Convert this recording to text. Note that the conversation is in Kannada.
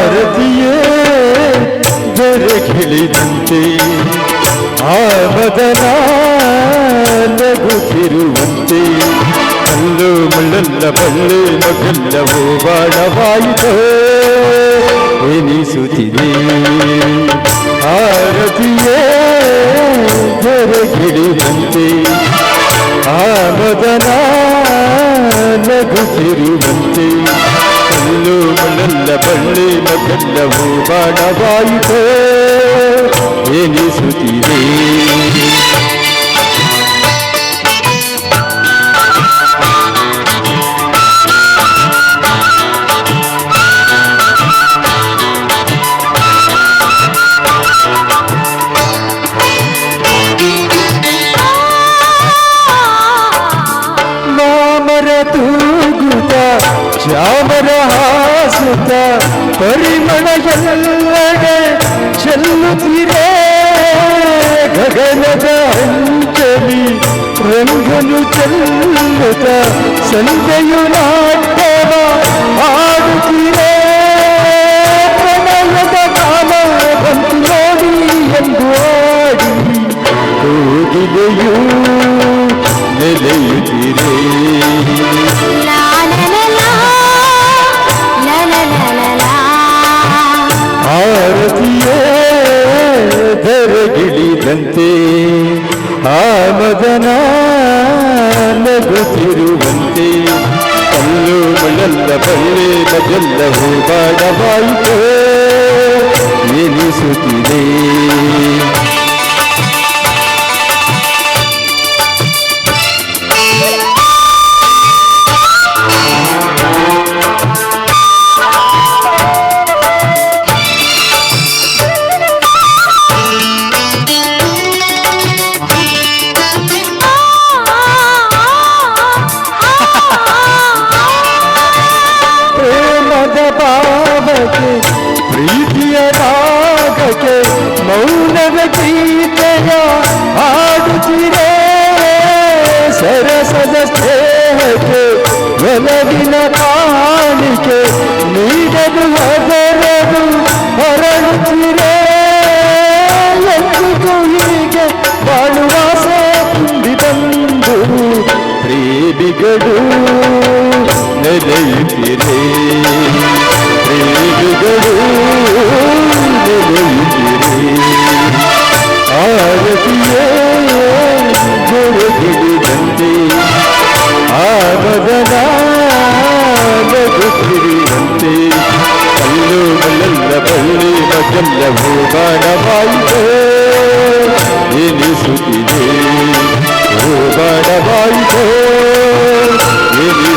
ಆರತಿಯೇ ಬೆರಗಿಳಿದಂತೆ ಆಮದನ ನಗುತ್ತಿರುವಂತೆ ಕಲ್ಲು ಮುಳ್ಳಲ್ಲ ಬಳ್ಳಿ ಮಗಲ್ಲವೋ ಬಾಣವಾಯಿತೋ ಎನಿಸುತ್ತಿದೆ ಆರತಿಯೇ ಬೆರಗಿಳಿದಂತೆ ಆಮದನ ನಗುತ್ತಿರುವಂತೆ ಕಲ್ಲು ಮುಳ್ಳಲ್ಲ ಬಳ್ಳಿ ಮಗಲ್ಲವೋ ಬಾಣವಾಯಿತೋ ಎನಿಸುತ್ತಿದೆ ಶ್ಯಾಮರ ಹಾಸುತ್ತ ಪರಿಮಳ ಎಲ್ಲೆಡೆ ಚೆಲ್ಲುತ್ತಿರೇ ಗಗನದ ಅಂಚಲಿ ರಂಗನು ಚೆಲ್ಲುತ್ತ ಸಂಜೆಯು ನಾಟ್ಯವ ಆಡುತ್ತಿರೇ ಪ್ರಣಯದ ಕಾಲ ಬಂತು ನೋಡಿ ಎಂದು ಆಡಿ ಕೋಗಿಲೆಯೂ ನೆಲೆಯುತ್ತಿರೇ ಆರತಿಯೇ ಬೆರಗಿಳಿದಂತೆ ಆಮದನ ನಗುತ್ತಿರುವಂತೆ ಕಲ್ಲು ಮುಳ್ಳಲ್ಲ ಬಳ್ಳಿ ಮಗಲ್ಲವೋ ಬಾಣವಾಯಿತೋ ಎನಿಸುತ್ತಿದೆ ಪ್ರೀತಿಯ ರಾಗಕ್ಕೆ ಮೌನದ ಗೀತೆಯ ಹಾಡುತ್ತಿರೇ ಸರಸದ ಸ್ನೇಹಕ್ಕೆ ಒಲವಿನ ಕಾಣಿಕೆ ನೀಡಲು ಅದರದು ಹೊರಡುತ್ತಿರೇ ಎಂದಿಗೂ ಹೀಗೆ ಬಾಳುವಾಸೆ ತುಂಬಿ ಬಂದು ಪ್ರೇಮಿಗಳು ನೆಲೆಯುತ್ತಿರೇ ಪ್ರೇಮಿಗಳು ನೆಲೆಯುತ್ತಿರೇ ಆರತಿಯೇ ಬೆರಗಿಳಿದಂತೆ ಆಮದನ ನಗುತ್ತಿರುವಂತೆ ಕಲ್ಲು ಮುಳ್ಳಲ್ಲ ಬಳ್ಳಿ ಮಗಲ್ಲವೋ ಬಾಣವಾಯಿತೋ ಎನಿಸುತ್ತಿದೆ ಓ ಬಾಣವಾಯಿತೋ ಎನಿಸುತ್ತಿದೆ